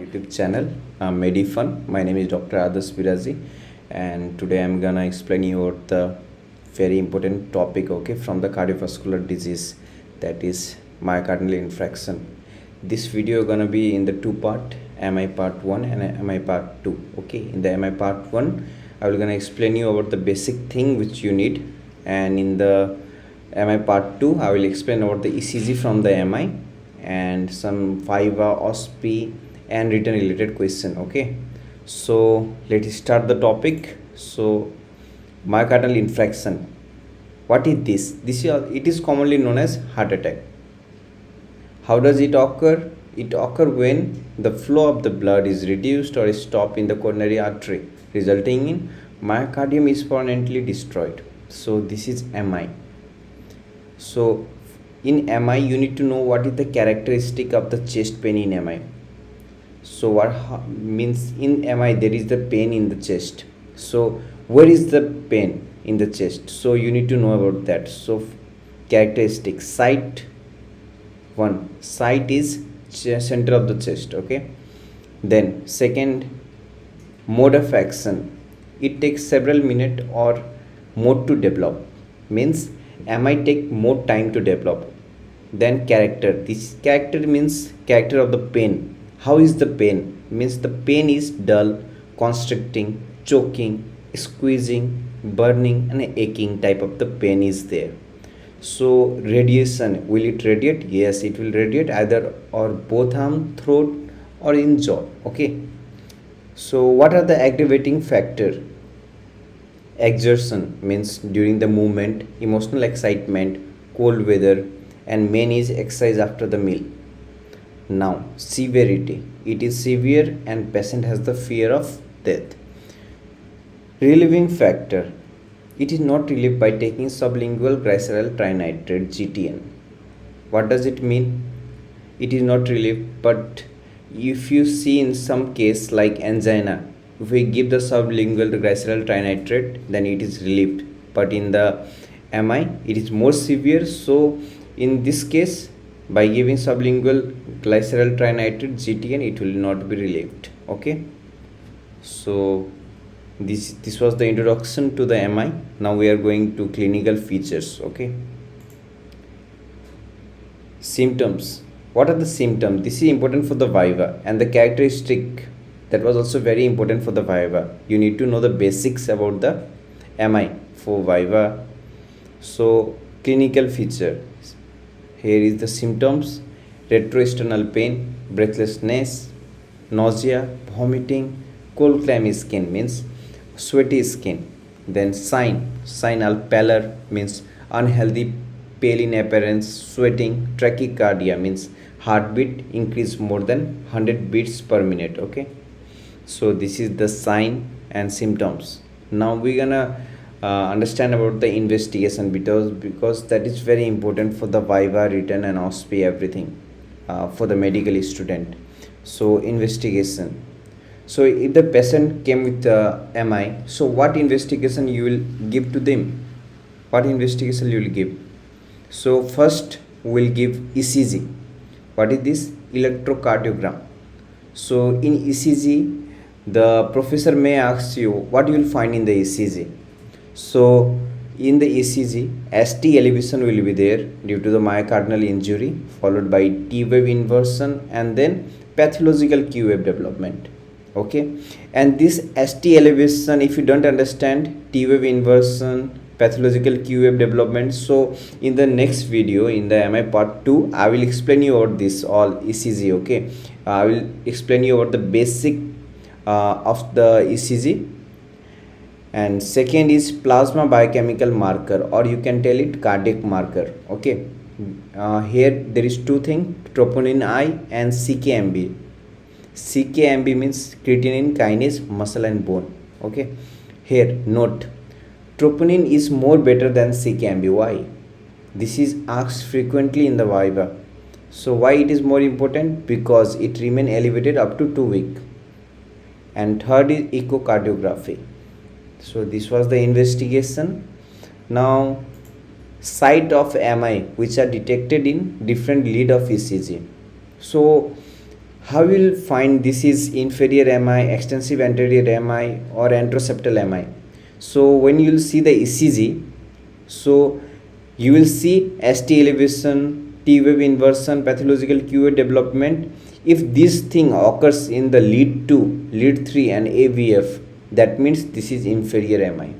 YouTube channel, MEDIFUN. My name is Dr. Adas Birazi, and today I'm gonna explain you about the very important topic, okay, from the cardiovascular disease, that is myocardial infraction. This video gonna be in the two part, MI part 1 and MI part 2. Okay, in the MI part 1 I will gonna explain you about the basic thing which you need, and in the MI part 2 I will explain about the ECG from the MI and some FIVA, OSPI and written related question. Okay, so let's start the topic. So myocardial infraction, what is this? It is commonly known as heart attack. How does it occur? It occurs when the flow of the blood is reduced or stopped in the coronary artery, resulting in myocardium is permanently destroyed. So this is MI. So in MI you need to know what is the characteristic of the chest pain in MI. So what means in MI there is the pain in the chest. So where is the pain in the chest? So you need to know about that. So characteristic, site 1, site is center of the chest. Okay, then second, mode of action, it takes several minutes or more to develop, means MI take more time to develop. Then character, this character means character of the pain. How is the pain? Means the pain is dull, constricting, choking, squeezing, burning and aching type of the pain is there. So radiation, will it radiate? Yes, it will radiate either or both arm, throat or in jaw. Okay, so what are the aggravating factor? Exertion means during the movement, emotional excitement, cold weather and main is exercise after the meal. Now severity, it is severe and patient has the fear of death. Relieving factor, it is not relieved by taking sublingual glycerol trinitrate GTN. What does it mean? It is not relieved, but if you see in some case like angina, if we give the sublingual glycerol trinitrate, then it is relieved. But in the MI, it is more severe. So in this case, by giving sublingual glycerol trinitrate GTN, it will not be relieved. Okay. So this was the introduction to the MI. Now we are going to clinical features. Okay. Symptoms. What are the symptoms? This is important for the VIVA, and the characteristic, that was also very important for the VIVA. You need to know the basics about the MI for VIVA. So clinical feature, here is the symptoms: retroesternal pain, breathlessness, nausea, vomiting, cold clammy skin means sweaty skin. Then signal pallor means unhealthy, pale in appearance, sweating, tachycardia means heartbeat increase more than 100 beats per minute. Okay, so this is the sign and symptoms. Now we're gonna understand about the investigation, because that is very important for the VIVA, written and OSPI, everything for the medical student. So investigation. So if the patient came with MI, so what investigation you will give to them? What investigation you will give? So first we will give ECG. What is this? Electrocardiogram. So in ECG, the professor may ask you what you will find in the ECG. So in the ECG, ST elevation will be there due to the myocardial injury, followed by T wave inversion and then pathological Q wave development. Okay, and this ST elevation, if you don't understand T wave inversion, pathological Q wave development, so in the next video, in the MI part 2, I will explain you about this all ECG. Okay, I will explain you about the basic of the ECG. And second is plasma biochemical marker, or you can tell it cardiac marker. Okay, here there is two things: troponin I and CKMB. CKMB means creatinine kinase muscle and bone. Okay, here note, troponin is more better than CKMB. Why? This is asked frequently in the VIVA. So why it is more important? Because it remain elevated up to 2 weeks. And third is echocardiography. So this was the investigation. Now site of MI which are detected in different lead of ECG. So how you will find this is inferior MI, extensive anterior MI, or anteroseptal MI? So when you will see the ECG, so you will see ST elevation, T wave inversion, pathological QA development. If this thing occurs in the lead 2, lead 3 and AVF, that means this is inferior MI.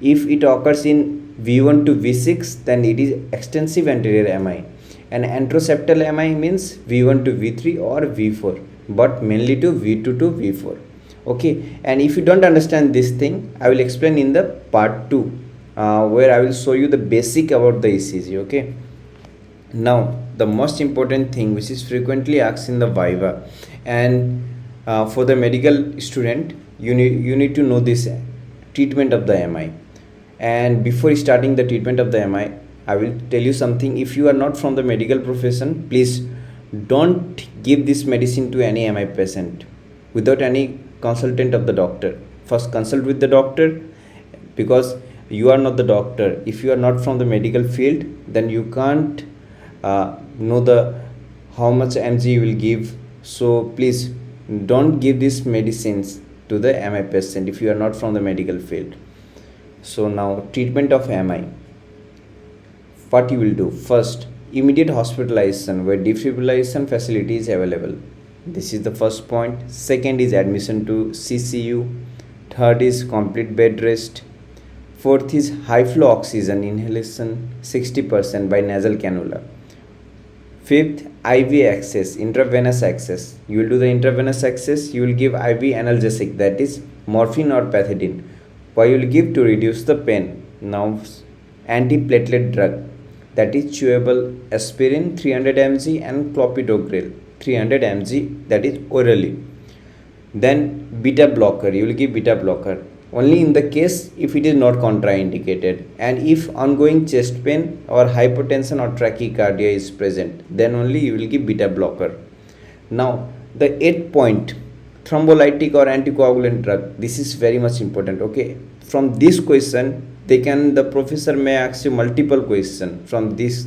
If it occurs in V1 to V6, then it is extensive anterior MI. And anteroseptal MI means V1 to V3 or V4, but mainly to V2 to V4. Okay, and if you don't understand this thing, I will explain in the part 2, where I will show you the basic about the ECG. Okay, now the most important thing which is frequently asked in the Viva, and for the medical student, you need to know this treatment of the MI. And before starting the treatment of the MI, I will tell you something. If you are not from the medical profession, please don't give this medicine to any MI patient without any consultant of the doctor. First consult with the doctor, because you are not the doctor. If you are not from the medical field, then you can't know the how much mg you will give. So please don't give these medicines to the MI patient if you are not from the medical field. So now, treatment of MI. What you will do? First, immediate hospitalization where defibrillation facility is available. This is the first point. Second is admission to CCU. Third is complete bed rest. Fourth is high flow oxygen inhalation 60% by nasal cannula. Fifth, IV access, intravenous access. You will do the intravenous access. You will give IV analgesic, that is morphine or pethidine. Why you will give? To reduce the pain. Now, antiplatelet drug, that is chewable aspirin 300 mg and clopidogrel 300 mg, that is orally. Then beta blocker, you will give beta blocker only in the case if it is not contraindicated, and if ongoing chest pain or hypotension or tachycardia is present, then only you will give beta blocker. Now the 8th point, thrombolytic or anticoagulant drug. This is very much important. Okay, from this question the professor may ask you multiple question from this.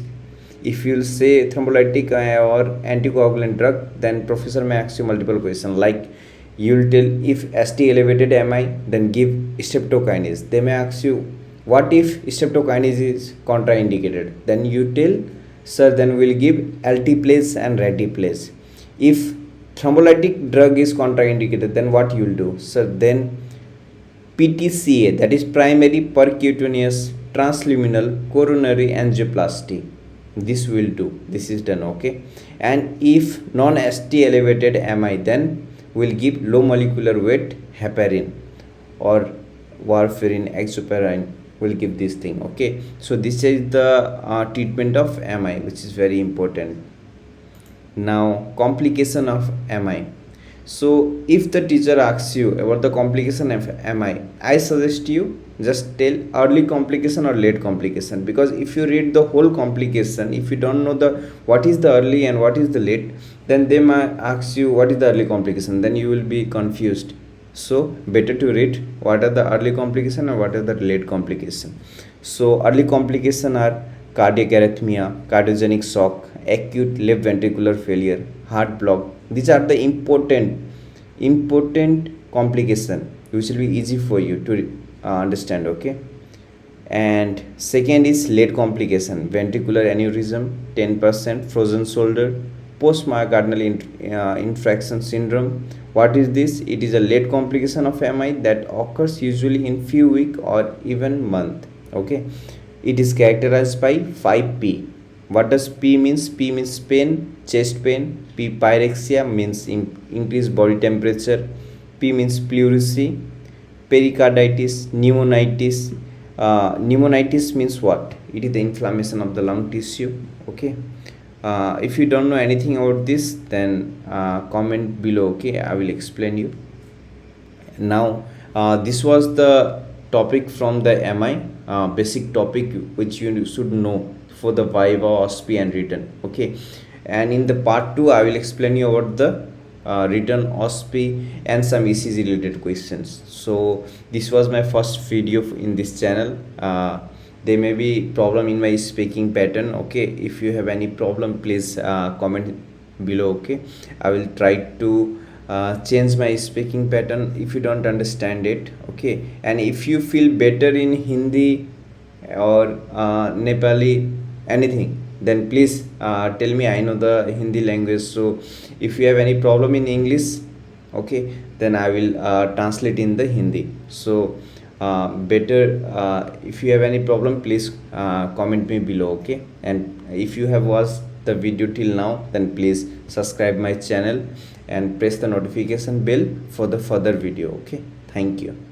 If you will say thrombolytic or anticoagulant drug, then professor may ask you multiple question, like you will tell if ST elevated MI, then give streptokinase. They may ask you, what if streptokinase is contraindicated? Then you tell, sir, then we will give altiplase and retiplase. If thrombolytic drug is contraindicated, then what you will do? Sir, then PTCA, that is primary percutaneous transluminal coronary angioplasty. This will do. This is done. Okay, and if non-ST elevated MI, then we'll give low molecular weight heparin or warfarin, exoparin. We'll give this thing. Okay, so this is the treatment of MI, which is very important. Now, complication of MI. So if the teacher asks you about the complication of MI, I suggest you just tell early complication or late complication, because if you read the whole complication, if you don't know the what is the early and what is the late, then they might ask you what is the early complication, then you will be confused. So better to read what are the early complication and what are the late complication. So early complication are cardiac arrhythmia, cardiogenic shock, acute left ventricular failure, heart block. These are the important complication which will be easy for you to understand. Okay, and second is late complication, ventricular aneurysm 10%, frozen shoulder, post myocardial infraction syndrome. What is this? It is a late complication of MI that occurs usually in few weeks or even month. Okay, it is characterized by 5P. What does P means? P means pain, chest pain. P, pyrexia, means increased body temperature. P means pleurisy, pericarditis, pneumonitis. Pneumonitis means what? It is the inflammation of the lung tissue. Okay, if you don't know anything about this, then comment below. Okay, I will explain you. Now this was the topic from the MI, basic topic which you should know for the Viva, OSPI and written. Okay, and in the part 2 I will explain you about the written, OSPI and some ECG related questions. So this was my first video in this channel. There may be problem in my speaking pattern. Okay, if you have any problem, please comment below. Okay, I will try to change my speaking pattern if you don't understand it. Okay, and if you feel better in Hindi or Nepali, anything, then please tell me. I know the Hindi language, so if you have any problem in English, okay, then I will translate in the Hindi. So better, if you have any problem, please comment me below. Okay, and if you have watched the video till now, then please subscribe my channel and press the notification bell for the further video. Okay, thank you.